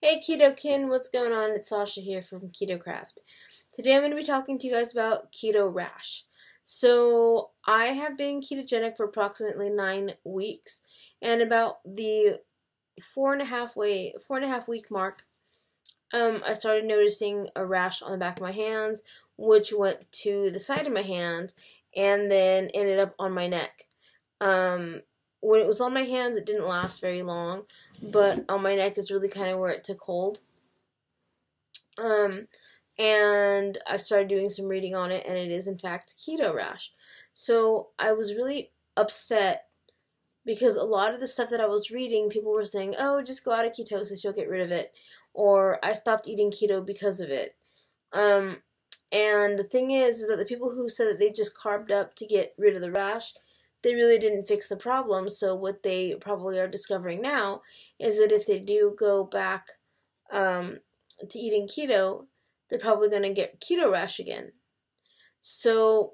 Hey Ketokin, what's going on? It's Sasha here from Keto Craft. Today I'm going to be talking to you guys about Keto Rash. So I have been ketogenic for approximately 9 weeks, and about the 4.5 week mark, I started noticing a rash on the back of my hands, which went to the side of my hand and then ended up on my neck. When it was on my hands, it didn't last very long, but on my neck is really kind of where it took hold. And I started doing some reading on it, and it is in fact keto rash. So I was really upset because a lot of the stuff that I was reading, people were saying, oh, just go out of ketosis, you'll get rid of it. Or I stopped eating keto because of it. And the thing is that the people who said that they just carbed up to get rid of the rash, they really didn't fix the problem. So what they probably are discovering now is that if they do go back to eating keto, they're probably going to get keto rash again. So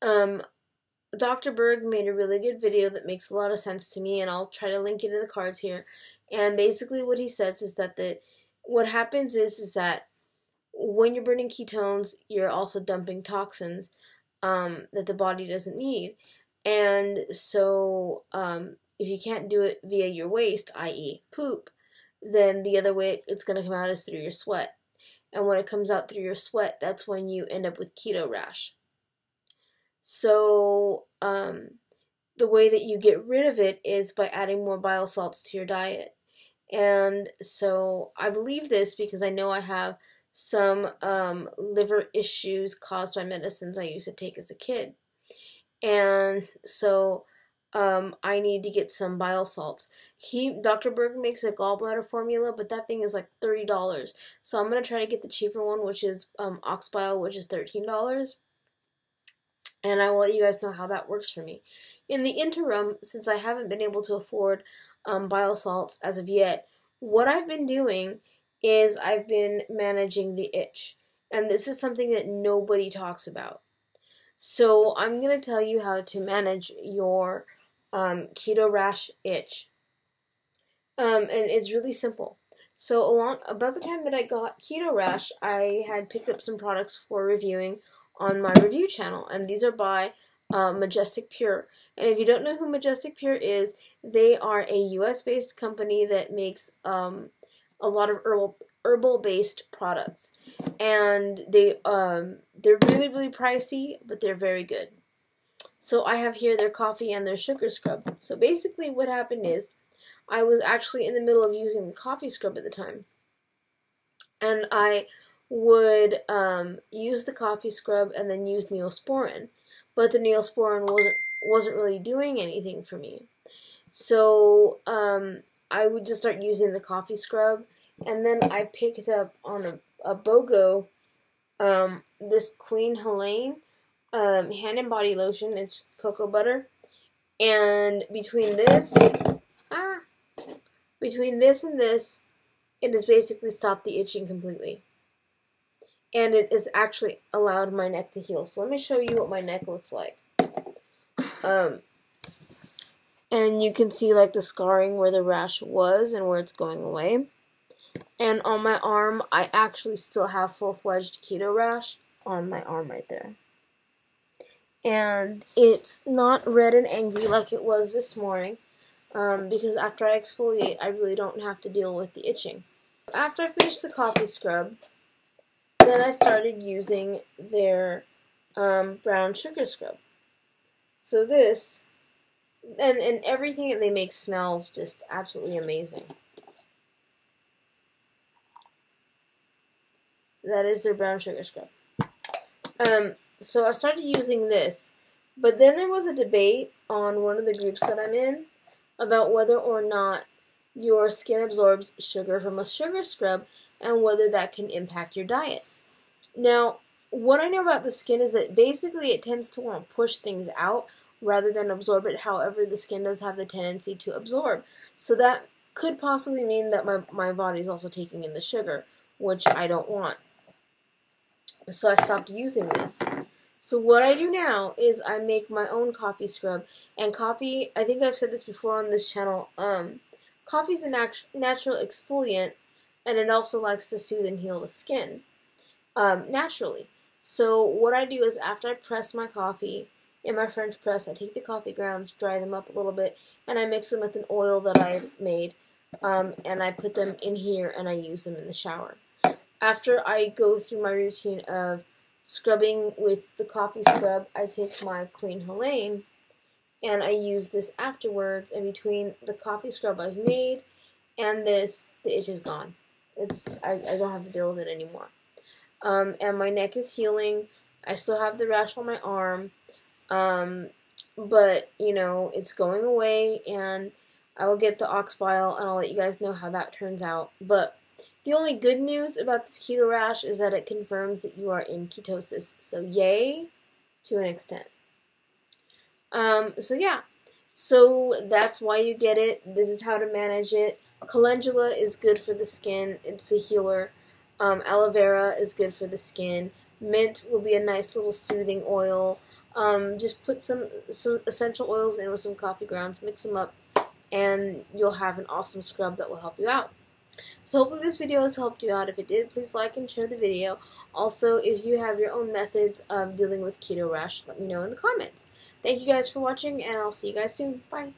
Dr. Berg made a really good video that makes a lot of sense to me, and I'll try to link it in the cards here. And basically what he says is that what happens is that when you're burning ketones, you're also dumping toxins that the body doesn't need. And so if you can't do it via your waste, i.e. poop, then the other way it's going to come out is through your sweat. And when it comes out through your sweat, that's when you end up with keto rash. So the way that you get rid of it is by adding more bile salts to your diet. And so I believe this because I know I have some liver issues caused by medicines I used to take as a kid. And so I need to get some bile salts. Dr. Berg makes a gallbladder formula, but that thing is like $30. So I'm going to try to get the cheaper one, which is ox bile, which is $13. And I will let you guys know how that works for me. In the interim, since I haven't been able to afford bile salts as of yet, what I've been doing is I've been managing the itch. And this is something that nobody talks about. So I'm going to tell you how to manage your keto rash itch. And it's really simple. So about the time that I got keto rash, I had picked up some products for reviewing on my review channel, and these are by Majestic Pure. And if you don't know who Majestic Pure is, they are a US-based company that makes a lot of herbal-based products, and they're really, really pricey, but they're very good. So I have here their coffee and their sugar scrub. So basically what happened is I was actually in the middle of using the coffee scrub at the time, and I would use the coffee scrub and then use Neosporin, but the Neosporin wasn't really doing anything for me. So I would just start using the coffee scrub, and then I picked up on a BOGO this Queen Helene hand and body lotion. It's cocoa butter, and between this and this, it has basically stopped the itching completely. And it has actually allowed my neck to heal. So let me show you what my neck looks like. And you can see like the scarring where the rash was and where it's going away. And on my arm, I actually still have full-fledged keto rash on my arm right there. And it's not red and angry like it was this morning, because after I exfoliate, I really don't have to deal with the itching. After I finished the coffee scrub, then I started using their brown sugar scrub. So this, and everything that they make smells just absolutely amazing. That is their brown sugar scrub. So I started using this, but then there was a debate on one of the groups that I'm in about whether or not your skin absorbs sugar from a sugar scrub and whether that can impact your diet. Now, what I know about the skin is that basically it tends to want to push things out rather than absorb it. However, the skin does have the tendency to absorb. So that could possibly mean that my body is also taking in the sugar, which I don't want. So I stopped using this. So what I do now is I make my own coffee scrub. And coffee, I think I've said this before on this channel, coffee's a natural exfoliant, and it also likes to soothe and heal the skin naturally. So what I do is after I press my coffee in my French press, I take the coffee grounds, dry them up a little bit, and I mix them with an oil that I've made, and I put them in here and I use them in the shower. After I go through my routine of scrubbing with the coffee scrub, I take my Queen Helene and I use this afterwards, and between the coffee scrub I've made and this, the itch is gone. I don't have to deal with it anymore. And my neck is healing. I still have the rash on my arm, but, you know, it's going away, and I will get the ox bile, and I'll let you guys know how that turns out. But the only good news about this keto rash is that it confirms that you are in ketosis, so yay to an extent. So yeah, so that's why you get it. This is how to manage it. Calendula is good for the skin. It's a healer. Aloe vera is good for the skin. Mint will be a nice little soothing oil. Just put some essential oils in with some coffee grounds, mix them up, and you'll have an awesome scrub that will help you out. So hopefully this video has helped you out. If it did, please like and share the video. Also, if you have your own methods of dealing with keto rash, let me know in the comments. Thank you guys for watching, and I'll see you guys soon. Bye.